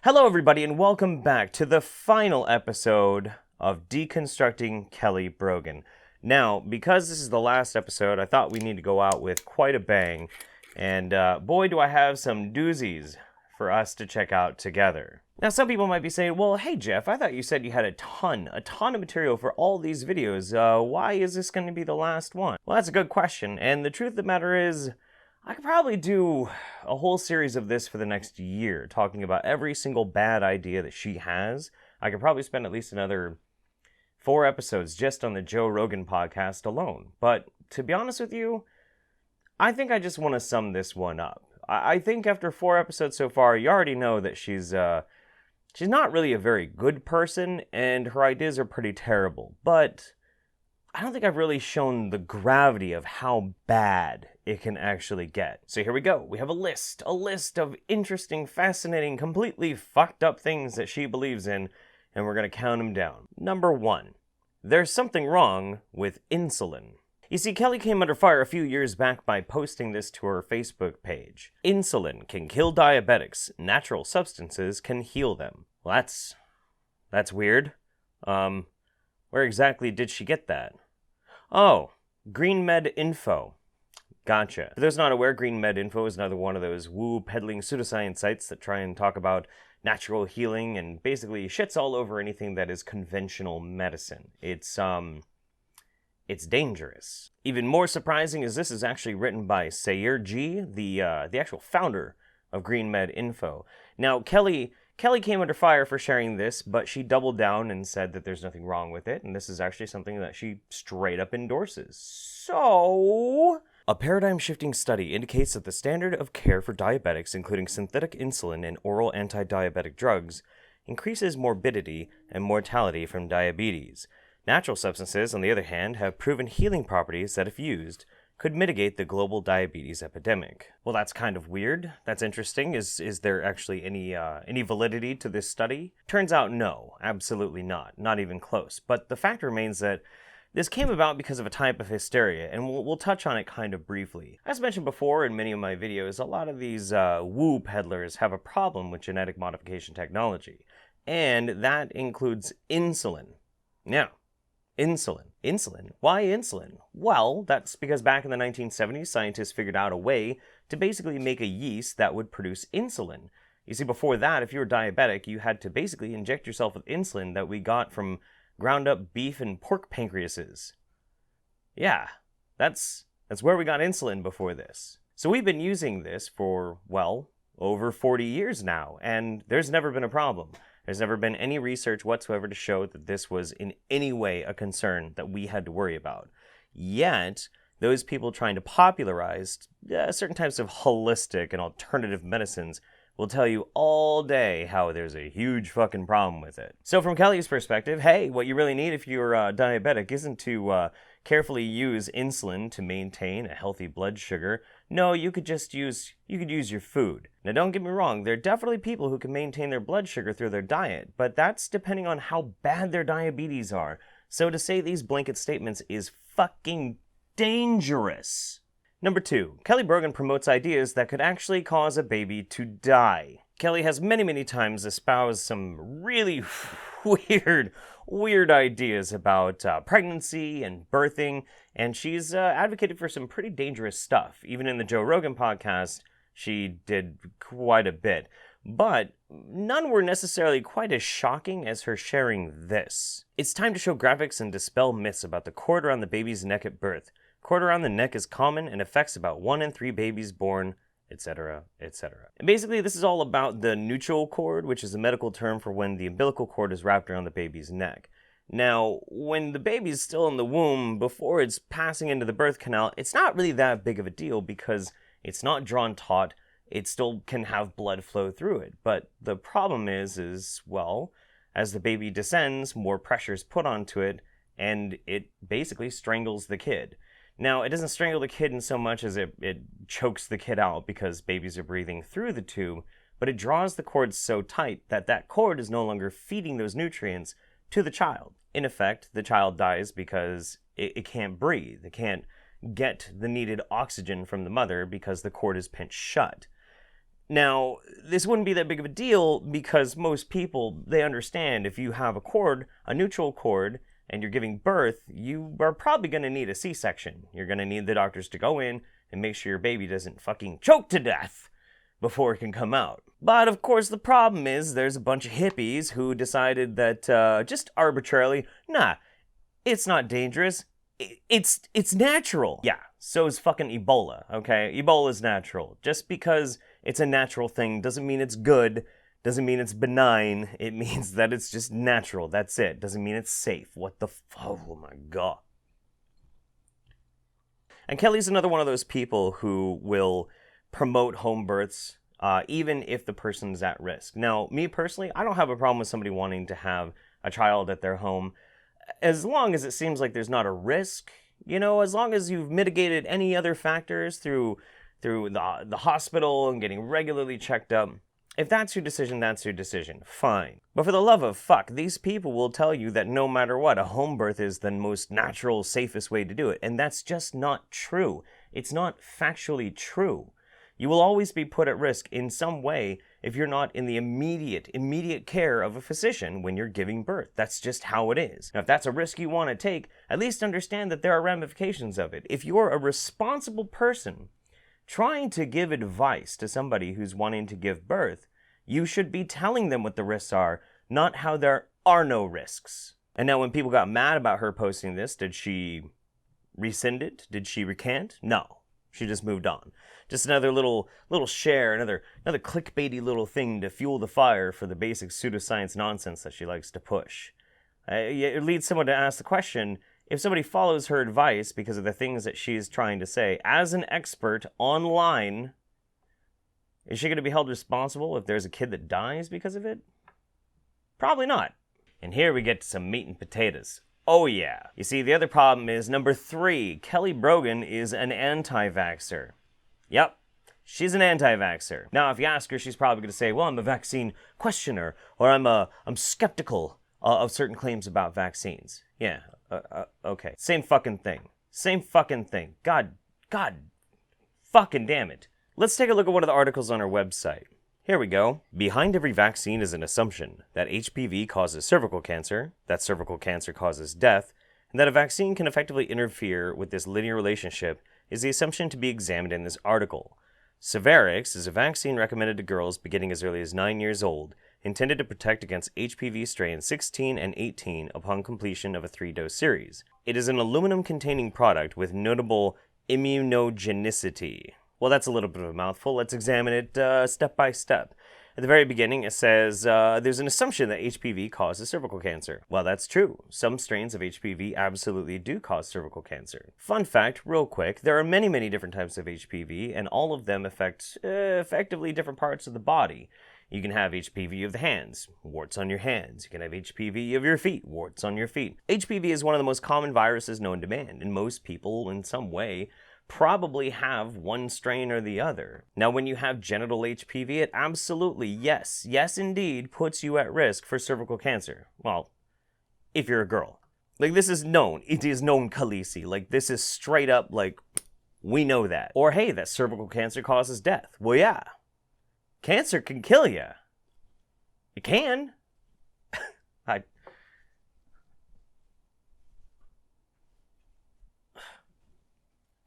Hello everybody and welcome back to the final episode of Deconstructing Kelly Brogan. Now, because this is the last episode, I thought we need to go out with quite a bang, and boy do I have some doozies for us to check out together. Now, some people might be saying, well, hey Jeff, I thought you said you had a ton of material for all these videos. Why is this going to be the last one? Well, that's a good question, and the truth of the matter is, I could probably do a whole series of this for the next year, talking about every single bad idea that she has. I could probably spend at least another 4 episodes just on the Joe Rogan podcast alone. But to be honest with you, I think I just want to sum this one up. I think after 4 episodes so far, you already know that she's not really a very good person, and her ideas are pretty terrible. But I don't think I've really shown the gravity of how bad it can actually get. So here we go. We have a list of interesting, fascinating, completely fucked up things that she believes in, and we're going to count them down. Number 1, there's something wrong with insulin. You see, Kelly came under fire a few years back by posting this to her Facebook page. Insulin can kill diabetics. Natural substances can heal them. Well, that's weird. Where exactly did she get that? Oh, Green Med Info. Gotcha. For those not aware, Green Med Info is another one of those woo-peddling pseudoscience sites that try and talk about natural healing and basically shits all over anything that is conventional medicine. It's dangerous. Even more surprising is this is actually written by Stuart G, the actual founder of Green Med Info. Now, Kelly came under fire for sharing this, but she doubled down and said that there's nothing wrong with it, and this is actually something that she straight up endorses. So, a paradigm-shifting study indicates that the standard of care for diabetics, including synthetic insulin and oral anti-diabetic drugs, increases morbidity and mortality from diabetes. Natural substances, on the other hand, have proven healing properties that, if used, could mitigate the global diabetes epidemic. Well, that's kind of weird. That's interesting. Is there actually any validity to this study? Turns out no, absolutely not. Not even close. But the fact remains that this came about because of a type of hysteria, and we'll touch on it kind of briefly. As mentioned before in many of my videos, a lot of these woo peddlers have a problem with genetic modification technology, and that includes insulin. Now, Insulin. Why insulin? Well, that's because back in the 1970s, scientists figured out a way to basically make a yeast that would produce insulin. You see, before that, if you were diabetic, you had to basically inject yourself with insulin that we got from ground up beef and pork pancreases. Yeah, that's where we got insulin before this. So we've been using this for, well, over 40 years now, and there's never been a problem. There's never been any research whatsoever to show that this was in any way a concern that we had to worry about. Yet, those people trying to popularize certain types of holistic and alternative medicines will tell you all day how there's a huge fucking problem with it. So from Kelly's perspective, hey, what you really need if you're diabetic isn't to carefully use insulin to maintain a healthy blood sugar. No, you could use your food. Now don't get me wrong, there are definitely people who can maintain their blood sugar through their diet, but that's depending on how bad their diabetes are. So to say these blanket statements is fucking dangerous. Number 2, Kelly Brogan promotes ideas that could actually cause a baby to die. Kelly has many times espoused some really weird ideas about pregnancy and birthing, and she's advocated for some pretty dangerous stuff. Even in the Joe Rogan podcast, she did quite a bit. But none were necessarily quite as shocking as her sharing this. It's time to show graphics and dispel myths about the cord around the baby's neck at birth. Cord around the neck is common and affects about 1 in 3 babies born, etc., etc. And basically, this is all about the nuchal cord, which is a medical term for when the umbilical cord is wrapped around the baby's neck. Now, when the baby's still in the womb, before it's passing into the birth canal, it's not really that big of a deal because it's not drawn taut, it still can have blood flow through it. But the problem is, well, as the baby descends, more pressure is put onto it, and it basically strangles the kid. Now, it doesn't strangle the kid in so much as it chokes the kid out because babies are breathing through the tube, but it draws the cord so tight that that cord is no longer feeding those nutrients to the child. In effect, the child dies because it can't breathe. It can't get the needed oxygen from the mother because the cord is pinched shut. Now, this wouldn't be that big of a deal because most people, they understand if you have a cord, a neutral cord, and you're giving birth, you are probably going to need a C-section. You're going to need the doctors to go in and make sure your baby doesn't fucking choke to death before it can come out. But of course the problem is there's a bunch of hippies who decided that just arbitrarily, nah, it's not dangerous, it's natural. Yeah, so is fucking Ebola, okay? Ebola is natural. Just because it's a natural thing doesn't mean it's good, doesn't mean it's benign, it means that it's just natural, that's it. Doesn't mean it's safe. What the oh my god. And Kelly's another one of those people who will promote home births, even if the person's at risk. Now, me personally, I don't have a problem with somebody wanting to have a child at their home, as long as it seems like there's not a risk, you know, as long as you've mitigated any other factors through the hospital and getting regularly checked up. If that's your decision, that's your decision. Fine. But for the love of fuck, these people will tell you that no matter what, a home birth is the most natural, safest way to do it. And that's just not true. It's not factually true. You will always be put at risk in some way if you're not in the immediate care of a physician when you're giving birth. That's just how it is. Now, if that's a risk you want to take, at least understand that there are ramifications of it. If you're a responsible person trying to give advice to somebody who's wanting to give birth, you should be telling them what the risks are, not how there are no risks. And now when people got mad about her posting this, did she rescind it? Did she recant? No. She just moved on. Just another little share, another clickbaity little thing to fuel the fire for the basic pseudoscience nonsense that she likes to push. It leads someone to ask the question, if somebody follows her advice because of the things that she's trying to say, as an expert online, is she going to be held responsible if there's a kid that dies because of it? Probably not. And here we get to some meat and potatoes. Oh yeah. You see, the other problem is number 3. Kelly Brogan is an anti-vaxxer. Yep, she's an anti-vaxxer. Now, if you ask her, she's probably going to say, well, I'm a vaccine questioner, or I'm skeptical of certain claims about vaccines. Yeah, okay. Same fucking thing. Same fucking thing. God fucking damn it. Let's take a look at one of the articles on our website. Here we go. Behind every vaccine is an assumption that HPV causes cervical cancer, that cervical cancer causes death, and that a vaccine can effectively interfere with this linear relationship is the assumption to be examined in this article. Cervarix is a vaccine recommended to girls beginning as early as 9 years old, intended to protect against HPV strains 16 and 18 upon completion of a 3-dose series. It is an aluminum-containing product with notable immunogenicity. Well, that's a little bit of a mouthful. Let's examine it step by step. At the very beginning, it says there's an assumption that HPV causes cervical cancer. Well, that's true. Some strains of HPV absolutely do cause cervical cancer. Fun fact, real quick, there are many, many different types of HPV, and all of them affect effectively different parts of the body. You can have HPV of the hands, warts on your hands. You can have HPV of your feet, warts on your feet. HPV is one of the most common viruses known to man, and most people, in some way, probably have one strain or the other. Now, when you have genital HPV, it absolutely, yes indeed, puts you at risk for cervical cancer. Well, if you're a girl. Like, this is known. It is known, Khaleesi. Like, this is straight up, like, we know that. Or, hey, that cervical cancer causes death. Well, yeah. Cancer can kill you. It can.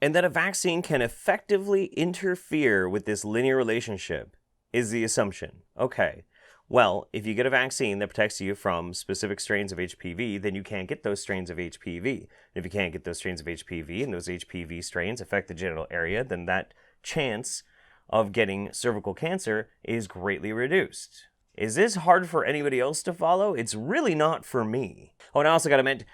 And that a vaccine can effectively interfere with this linear relationship is the assumption. Okay, well, if you get a vaccine that protects you from specific strains of HPV, then you can't get those strains of HPV. And if you can't get those strains of HPV and those HPV strains affect the genital area, then that chance of getting cervical cancer is greatly reduced. Is this hard for anybody else to follow? It's really not for me. Oh, and I also got to mention,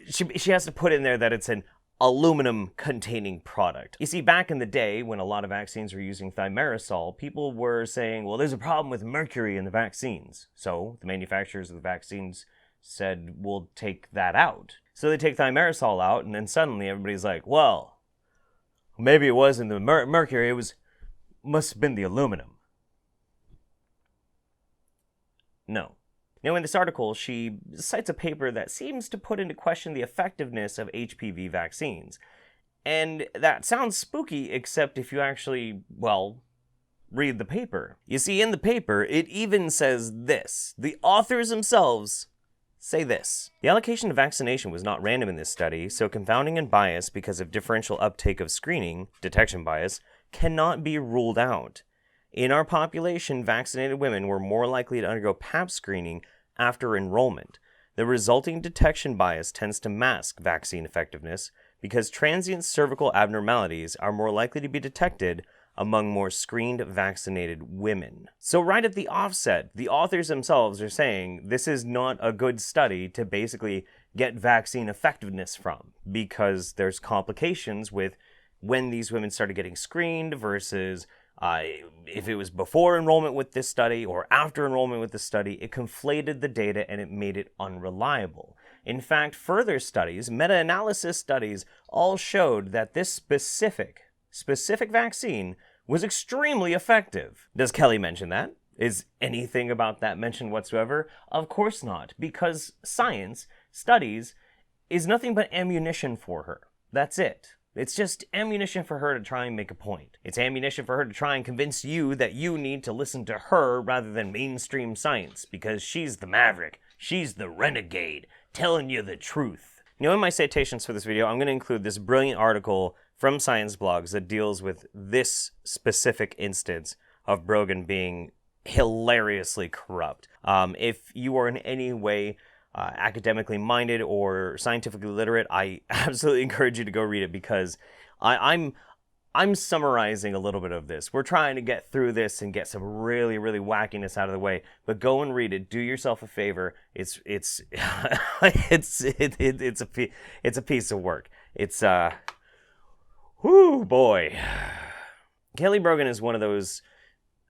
she has to put in there that it's an aluminum-containing product. You see, back in the day, when a lot of vaccines were using thimerosal, people were saying, well, there's a problem with mercury in the vaccines. So the manufacturers of the vaccines said, we'll take that out. So they take thimerosal out, and then suddenly everybody's like, well, maybe it wasn't the mercury, must have been the aluminum. No. Now, in this article, she cites a paper that seems to put into question the effectiveness of HPV vaccines. And that sounds spooky, except if you actually, well, read the paper. You see, in the paper, it even says this. The authors themselves say this. The allocation of vaccination was not random in this study, so confounding and bias because of differential uptake of screening, detection bias, cannot be ruled out. In our population, vaccinated women were more likely to undergo Pap screening after enrollment. The resulting detection bias tends to mask vaccine effectiveness because transient cervical abnormalities are more likely to be detected among more screened vaccinated women. So right at the offset, the authors themselves are saying this is not a good study to basically get vaccine effectiveness from because there's complications with when these women started getting screened versus if it was before enrollment with this study or after enrollment with the study. It conflated the data and it made it unreliable. In fact, further studies, meta-analysis studies, all showed that this specific vaccine was extremely effective. Does Kelly mention that? Is anything about that mentioned whatsoever? Of course not, because science, studies, is nothing but ammunition for her. That's it. It's just ammunition for her to try and make a point. It's ammunition for her to try and convince you that you need to listen to her rather than mainstream science, because she's the maverick, she's the renegade, telling you the truth. You know, in my citations for this video, I'm going to include this brilliant article from Science Blogs that deals with this specific instance of Brogan being hilariously corrupt. If you are in any way academically minded or scientifically literate, I absolutely encourage you to go read it, because I'm summarizing a little bit of this. We're trying to get through this and get some really, really wackiness out of the way. But go and read it. Do yourself a favor. It's a piece of work. It's whoo boy. Kelly Brogan is one of those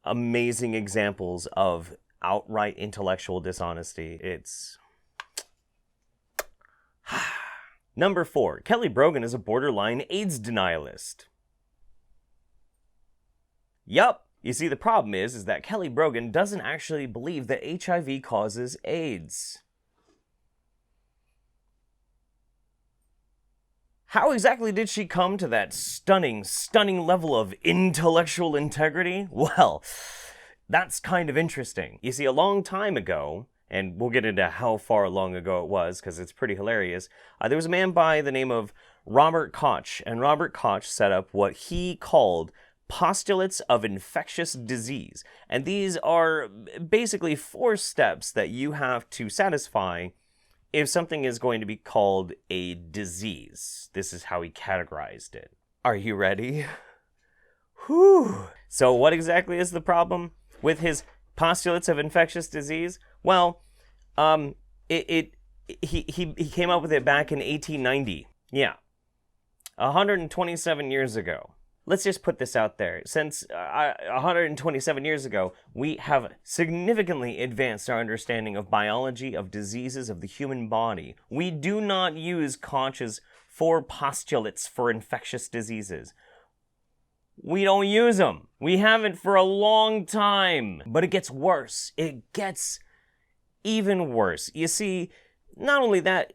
amazing examples of outright intellectual dishonesty. It's Number 4, Kelly Brogan is a borderline AIDS denialist. Yup. You see, the problem is that Kelly Brogan doesn't actually believe that HIV causes AIDS. How exactly did she come to that stunning level of intellectual integrity? Well, that's kind of interesting. You see, a long time ago, and we'll get into how far long ago it was, because it's pretty hilarious, there was a man by the name of Robert Koch, and Robert Koch set up what he called postulates of infectious disease. And these are basically 4 steps that you have to satisfy if something is going to be called a disease. This is how he categorized it. Are you ready? Whew. So what exactly is the problem with his postulates of infectious disease? Well, he came up with it back in 1890. Yeah, 127 years ago. Let's just put this out there. Since 127 years ago, we have significantly advanced our understanding of biology, of diseases, of the human body. We do not use Koch's 4 postulates for infectious diseases. We don't use them. We haven't for a long time. But it gets worse. It gets even worse. You see, not only that,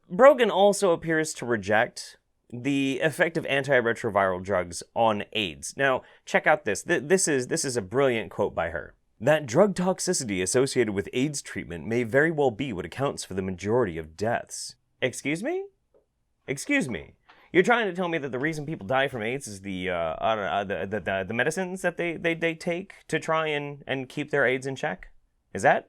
Brogan also appears to reject the effect of antiretroviral drugs on AIDS. Now, check out this. This is a brilliant quote by her. That drug toxicity associated with AIDS treatment may very well be what accounts for the majority of deaths. Excuse me? Excuse me. You're trying to tell me that the reason people die from AIDS is the medicines that they take to try and keep their AIDS in check? Is that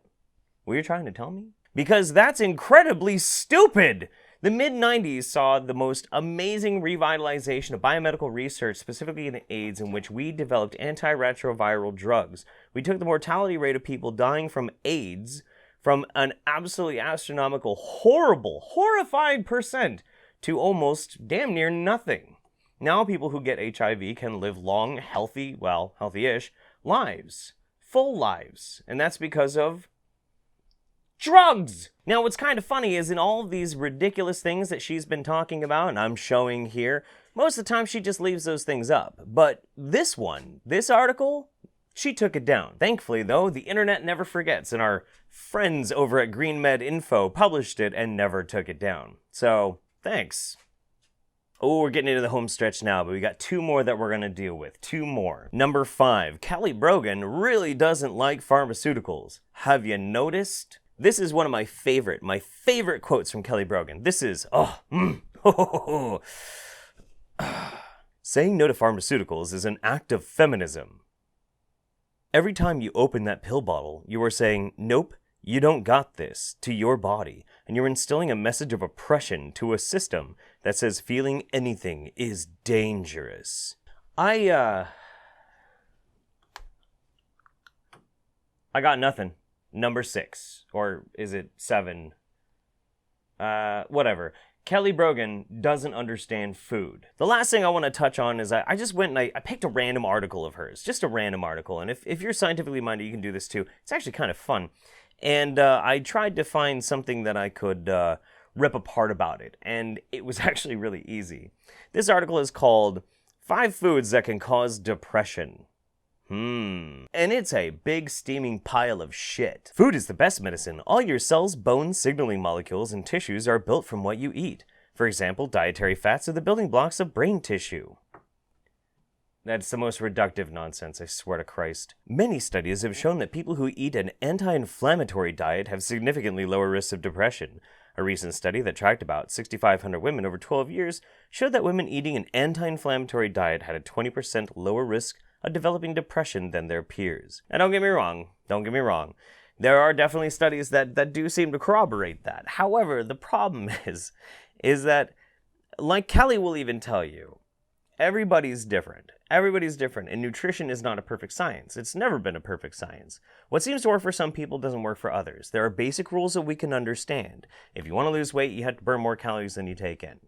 what you're trying to tell me? Because that's incredibly stupid! The mid-90s saw the most amazing revitalization of biomedical research, specifically in AIDS, in which we developed antiretroviral drugs. We took the mortality rate of people dying from AIDS from an absolutely astronomical, horrible, horrified percent to almost damn near nothing. Now people who get HIV can live long, healthy, well, healthy-ish, lives. Full lives. And that's because of drugs! Now, what's kind of funny is in all of these ridiculous things that she's been talking about, and I'm showing here, most of the time she just leaves those things up. But this one, this article, she took it down. Thankfully, though, the internet never forgets, and our friends over at GreenMed Info published it and never took it down. So, thanks. Oh, we're getting into the home stretch now, but we got 2 more that we're going to deal with. 2 more. Number 5, Brogan really doesn't like pharmaceuticals. Have you noticed? This is one of my favorite quotes from Brogan. This is, saying no to pharmaceuticals is an act of feminism. Every time you open that pill bottle, you are saying, nope, you don't got this, to your body, and you're instilling a message of oppression to a system that says feeling anything is dangerous. I got nothing. Number 6. Or is it 7? Whatever. Brogan doesn't understand food. The last thing I want to touch on is I just went and I picked a random article of hers. Just a random article. And if you're scientifically minded, you can do this too. It's actually kind of fun. And I tried to find something that I could rip apart about it. And it was actually really easy. This article is called 5 Foods That Can Cause Depression. And it's a big steaming pile of shit. Food is the best medicine. All your cells, bones, signaling molecules, and tissues are built from what you eat. For example, dietary fats are the building blocks of brain tissue. That's the most reductive nonsense, I swear to Christ. Many studies have shown that people who eat an anti-inflammatory diet have significantly lower risks of depression. A recent study that tracked about 6,500 women over 12 years showed that women eating an anti-inflammatory diet had a 20% lower risk of developing depression than their peers. And don't get me wrong. There are definitely studies that do seem to corroborate that. However, the problem is that, like Kelly will even tell you, everybody's different. Everybody's different, and nutrition is not a perfect science. It's never been a perfect science. What seems to work for some people doesn't work for others. There are basic rules that we can understand. If you want to lose weight, you have to burn more calories than you take in.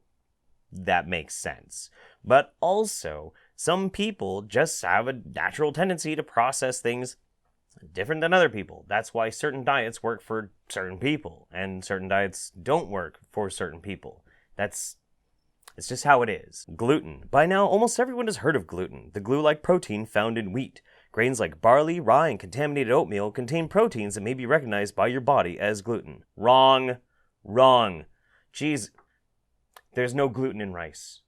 That makes sense. But also, some people just have a natural tendency to process things different than other people. That's why certain diets work for certain people, and certain diets don't work for certain people. It's just how it is. Gluten. By now, almost everyone has heard of gluten, the glue-like protein found in wheat. Grains like barley, rye, and contaminated oatmeal contain proteins that may be recognized by your body as gluten. Wrong. Jeez, there's no gluten in rice.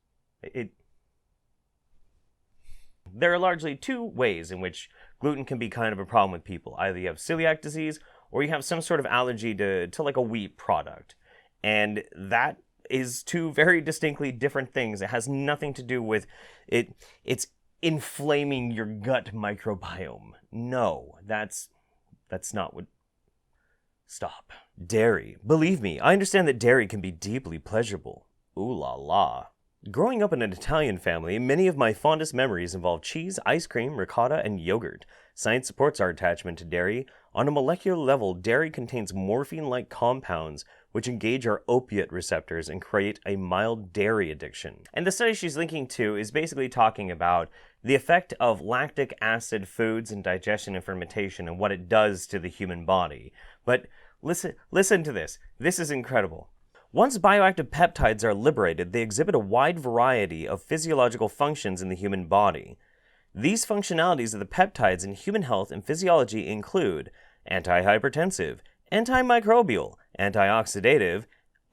There are largely 2 ways in which gluten can be kind of a problem with people. Either you have celiac disease, or you have some sort of allergy to like a wheat product. And that is 2 very distinctly different things. It has nothing to do with it. It's inflaming your gut microbiome. No, that's not what... Stop. Dairy. Believe me, I understand that dairy can be deeply pleasurable. Ooh la la. Growing up in an Italian family, many of my fondest memories involve cheese, ice cream, ricotta, and yogurt. Science supports our attachment to dairy. On a molecular level, dairy contains morphine-like compounds which engage our opiate receptors and create a mild dairy addiction. And the study she's linking to is basically talking about the effect of lactic acid foods in digestion and fermentation and what it does to the human body. But listen to this. This is incredible. Once bioactive peptides are liberated, they exhibit a wide variety of physiological functions in the human body. These functionalities of the peptides in human health and physiology include anti-hypertensive, antimicrobial, antioxidative,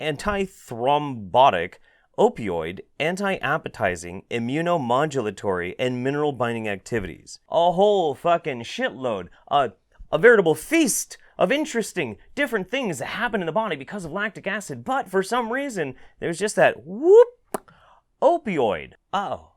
antithrombotic, opioid, anti-appetizing, immunomodulatory, and mineral-binding activities. A whole fucking shitload. A veritable feast of interesting, different things that happen in the body because of lactic acid, but for some reason, there's just that whoop, opioid. Oh.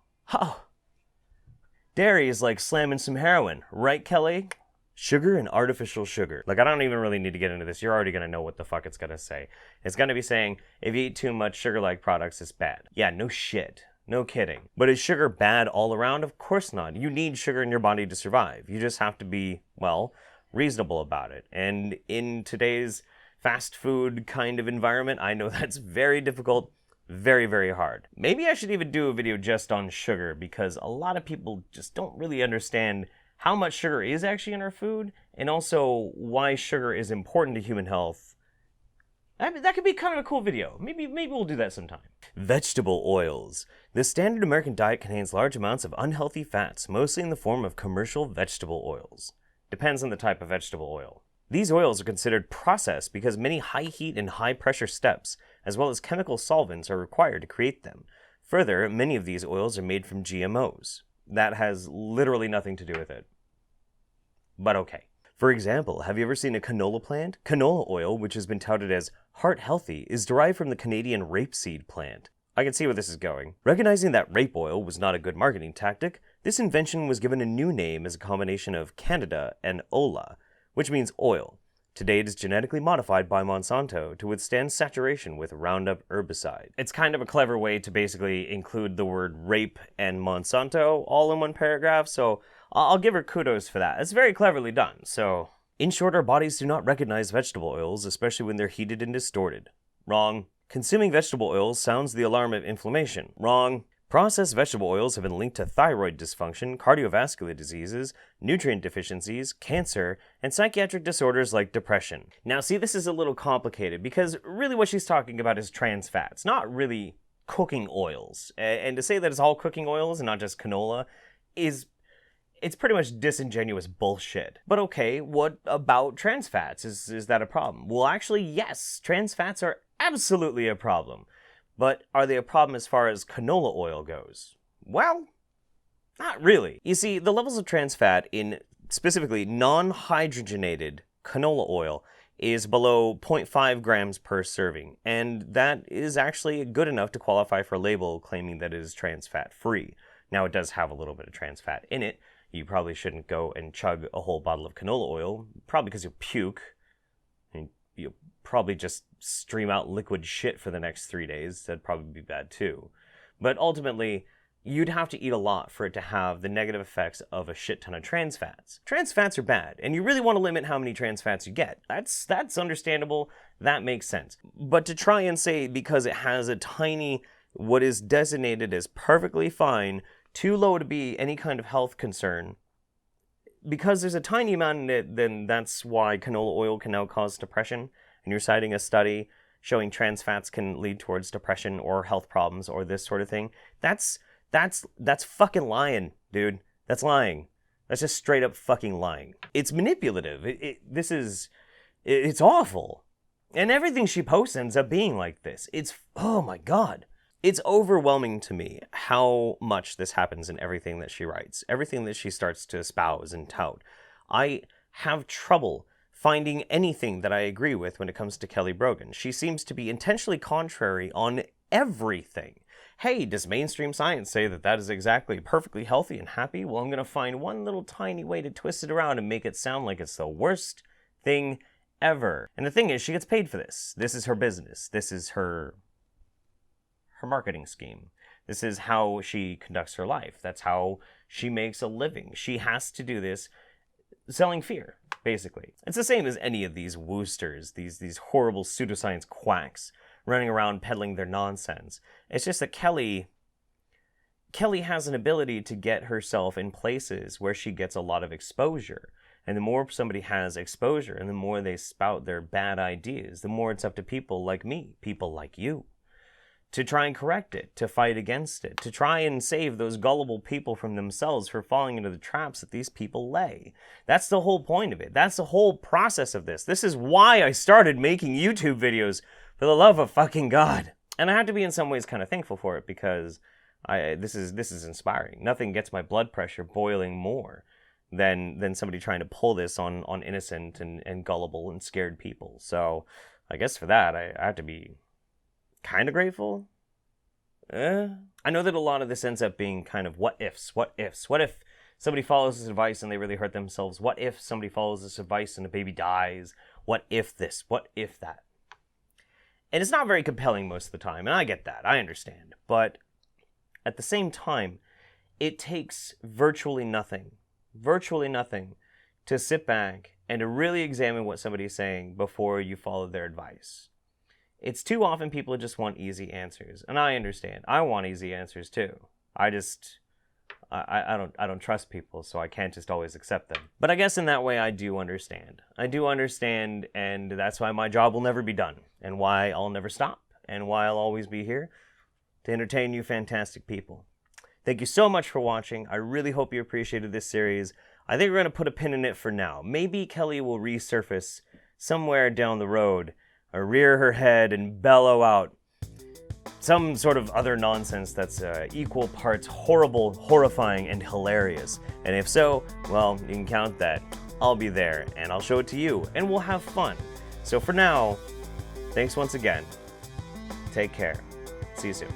Dairy is like slamming some heroin, right, Kelly? Sugar and artificial sugar. Like, I don't even really need to get into this. You're already gonna know what the fuck it's gonna say. It's gonna be saying, if you eat too much sugar-like products, it's bad. Yeah, no shit. No kidding. But is sugar bad all around? Of course not. You need sugar in your body to survive. You just have to be, well, reasonable about it. And in today's fast food kind of environment, I know that's very difficult, very, very hard. Maybe I should even do a video just on sugar, because a lot of people just don't really understand how much sugar is actually in our food, and also why sugar is important to human health. I mean, that could be kind of a cool video. Maybe we'll do that sometime. Vegetable oils. The standard American diet contains large amounts of unhealthy fats, mostly in the form of commercial vegetable oils. Depends on the type of vegetable oil. These oils are considered processed because many high heat and high pressure steps, as well as chemical solvents, are required to create them. Further, many of these oils are made from GMOs. That has literally nothing to do with it. But okay. For example, have you ever seen a canola plant? Canola oil, which has been touted as heart healthy, is derived from the Canadian rapeseed plant. I can see where this is going. Recognizing that rape oil was not a good marketing tactic, this invention was given a new name as a combination of Candida and Ola, which means oil. Today it is genetically modified by Monsanto to withstand saturation with Roundup herbicide. It's kind of a clever way to basically include the word rape and Monsanto all in one paragraph, so I'll give her kudos for that. It's very cleverly done, so... In short, our bodies do not recognize vegetable oils, especially when they're heated and distorted. Wrong. Consuming vegetable oils sounds the alarm of inflammation. Wrong. Processed vegetable oils have been linked to thyroid dysfunction, cardiovascular diseases, nutrient deficiencies, cancer, and psychiatric disorders like depression. Now, see, this is a little complicated because really what she's talking about is trans fats, not really cooking oils. And to say that it's all cooking oils and not just canola it's pretty much disingenuous bullshit. But okay, what about trans fats? Is that a problem? Well, actually, yes, trans fats are absolutely a problem. But are they a problem as far as canola oil goes? Well, not really. You see, the levels of trans fat in specifically non-hydrogenated canola oil is below 0.5 grams per serving, and that is actually good enough to qualify for a label claiming that it is trans fat free. Now, it does have a little bit of trans fat in it. You probably shouldn't go and chug a whole bottle of canola oil, probably because you'll puke. And you'll probably just stream out liquid shit for the next 3 days. That'd probably be bad too. But ultimately, you'd have to eat a lot for it to have the negative effects of a shit ton of trans fats. Trans fats are bad, and you really want to limit how many trans fats you get. That's understandable. That makes sense. But to try and say because it has a tiny, what is designated as perfectly fine, too low to be any kind of health concern, because there's a tiny amount in it, then that's why canola oil can now cause depression, and you're citing a study showing trans fats can lead towards depression or health problems or this sort of thing. That's fucking lying, dude. That's lying. That's just straight up fucking lying. It's manipulative. It's awful. And everything she posts ends up being like this. Oh my god. It's overwhelming to me how much this happens in everything that she writes, everything that she starts to espouse and tout. I have trouble finding anything that I agree with when it comes to Kelly Brogan. She seems to be intentionally contrary on everything. Hey, does mainstream science say that is exactly perfectly healthy and happy? Well, I'm going to find one little tiny way to twist it around and make it sound like it's the worst thing ever. And the thing is, she gets paid for this. This is her business. This is her marketing scheme. This is how she conducts her life. That's how she makes a living. She has to do this selling fear, basically. It's the same as any of these woosters, these horrible pseudoscience quacks running around peddling their nonsense. It's just that Kelly has an ability to get herself in places where she gets a lot of exposure. And the more somebody has exposure and the more they spout their bad ideas, the more it's up to people like me, people like you, to try and correct it, to fight against it, to try and save those gullible people from themselves for falling into the traps that these people lay. That's the whole point of it. That's the whole process of this. This is why I started making YouTube videos, for the love of fucking God. And I have to be in some ways kind of thankful for it because this is inspiring. Nothing gets my blood pressure boiling more than somebody trying to pull this on innocent and gullible and scared people. So I guess for that, I have to be kind of grateful. I know that a lot of this ends up being kind of what ifs. What if somebody follows this advice and they really hurt themselves? What if somebody follows this advice and a baby dies? What if this? What if that? And it's not very compelling most of the time, and I get that. I understand. But at the same time, it takes virtually nothing to sit back and to really examine what somebody's saying before you follow their advice. It's too often people just want easy answers, and I understand. I want easy answers too. I don't trust people, so I can't just always accept them. But I guess in that way I do understand. And that's why my job will never be done, and why I'll never stop, and why I'll always be here to entertain you fantastic people. Thank you so much for watching. I really hope you appreciated this series. I think we're going to put a pin in it for now. Maybe Kelly will resurface somewhere down the road, or rear her head and bellow out, some sort of other nonsense that's equal parts horrible, horrifying, and hilarious. And if so, well, you can count that. I'll be there, and I'll show it to you, and we'll have fun. So for now, thanks once again. Take care. See you soon.